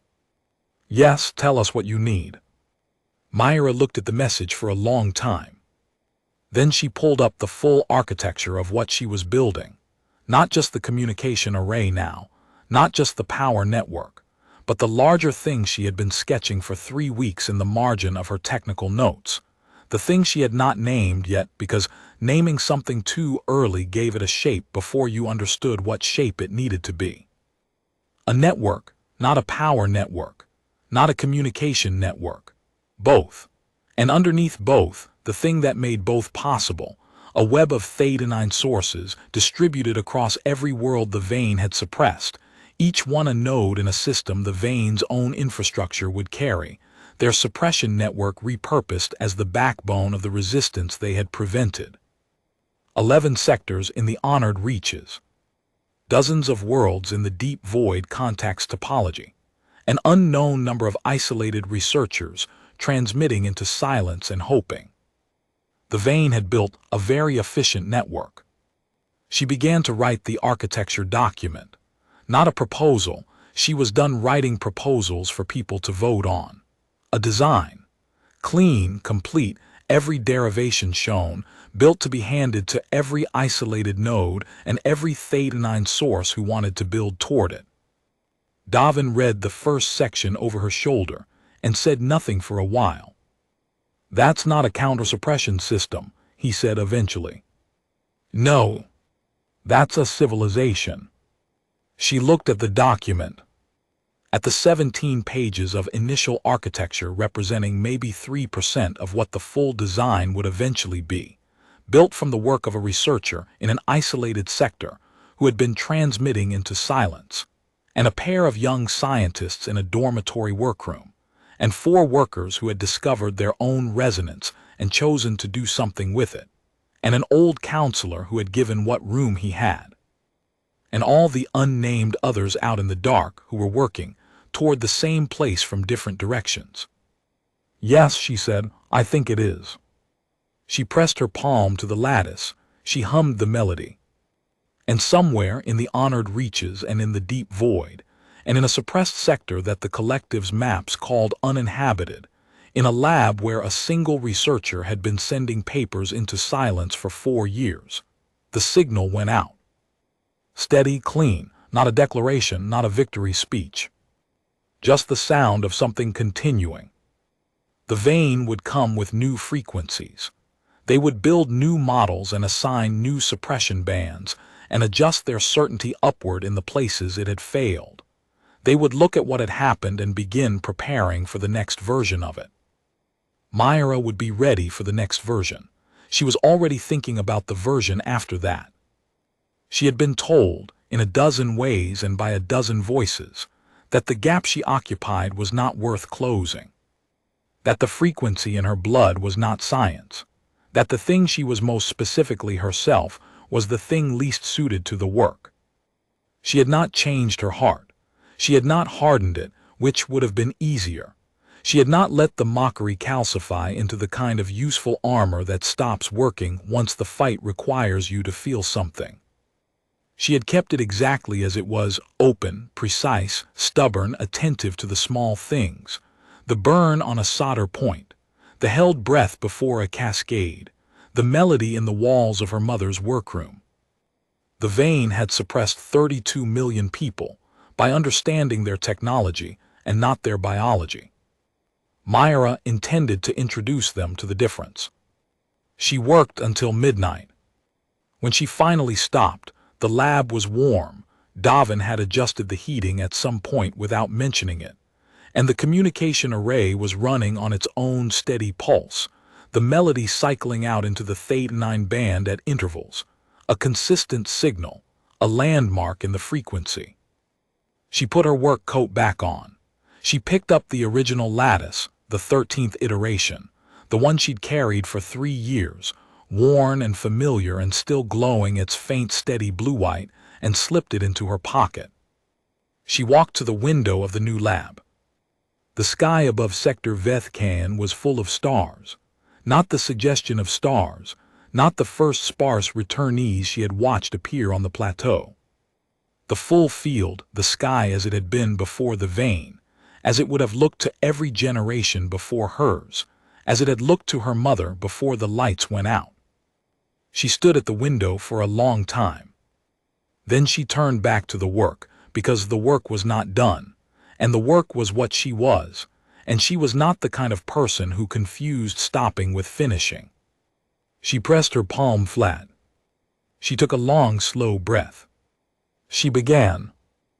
"Yes, tell us what you need." Myra looked at the message for a long time. Then she pulled up the full architecture of what she was building, not just the communication array now, not just the power network, but the larger thing she had been sketching for 3 weeks in the margin of her technical notes, the thing she had not named yet because naming something too early gave it a shape before you understood what shape it needed to be. A network, not a power network, not a communication network, both. And underneath both, the thing that made both possible, a web of thetanine sources distributed across every world the vein had suppressed, each one a node in a system the vein's own infrastructure would carry, their suppression network repurposed as the backbone of the resistance they had prevented. 11 sectors in the honored reaches. dozens of worlds in the deep void contacts topology, an unknown number of isolated researchers transmitting into silence and hoping. The Vane had built a very efficient network. She began to write the architecture document. Not a proposal, she was done writing proposals for people to vote on. A design. Clean, complete, every derivation shown, built to be handed to every isolated node and every Theta-9 source who wanted to build toward it. Davin read the first section over her shoulder and said nothing for a while. "That's not a counter-suppression system," he said eventually. "No. That's a civilization." She looked at the document. At the 17 pages of initial architecture representing maybe 3% of what the full design would eventually be, built from the work of a researcher in an isolated sector who had been transmitting into silence, and a pair of young scientists in a dormitory workroom, and 4 workers who had discovered their own resonance and chosen to do something with it, and an old counselor who had given what room he had, and all the unnamed others out in the dark who were working toward the same place from different directions. "Yes," she said, "I think it is." She pressed her palm to the lattice. She hummed the melody. And somewhere in the honored reaches and in the deep void, and in a suppressed sector that the collective's maps called uninhabited, in a lab where a single researcher had been sending papers into silence for 4 years, the signal went out. Steady, clean, not a declaration, not a victory speech. Just the sound of something continuing. The Vane would come with new frequencies. They would build new models and assign new suppression bands and adjust their certainty upward in the places it had failed. They would look at what had happened and begin preparing for the next version of it. Myra would be ready for the next version. She was already thinking about the version after that. She had been told, in a dozen ways and by a dozen voices, that the gap she occupied was not worth closing, that the frequency in her blood was not science, that the thing she was most specifically herself was the thing least suited to the work. She had not changed her heart. She had not hardened it, which would have been easier. She had not let the mockery calcify into the kind of useful armor that stops working once the fight requires you to feel something. She had kept it exactly as it was, open, precise, stubborn, attentive to the small things, the burn on a solder point, the held breath before a cascade, the melody in the walls of her mother's workroom. The Vane had suppressed 32 million people by understanding their technology and not their biology. Myra intended to introduce them to the difference. She worked until midnight. When she finally stopped, the lab was warm. Davin had adjusted the heating at some point without mentioning it, and the communication array was running on its own steady pulse, the melody cycling out into the Theta-9 band at intervals, a consistent signal, a landmark in the frequency. She put her work coat back on. She picked up the original lattice, the 13th iteration, the one she'd carried for 3 years, worn and familiar and still glowing its faint steady blue-white, and slipped it into her pocket. She walked to the window of the new lab. The sky above Sector Vethkan was full of stars, not the suggestion of stars, not the first sparse returnees she had watched appear on the plateau. The full field, the sky as it had been before the Vane, as it would have looked to every generation before hers, as it had looked to her mother before the lights went out. She stood at the window for a long time. Then she turned back to the work, because the work was not done, and the work was what she was, and she was not the kind of person who confused stopping with finishing. She pressed her palm flat. She took a long, slow breath. She began,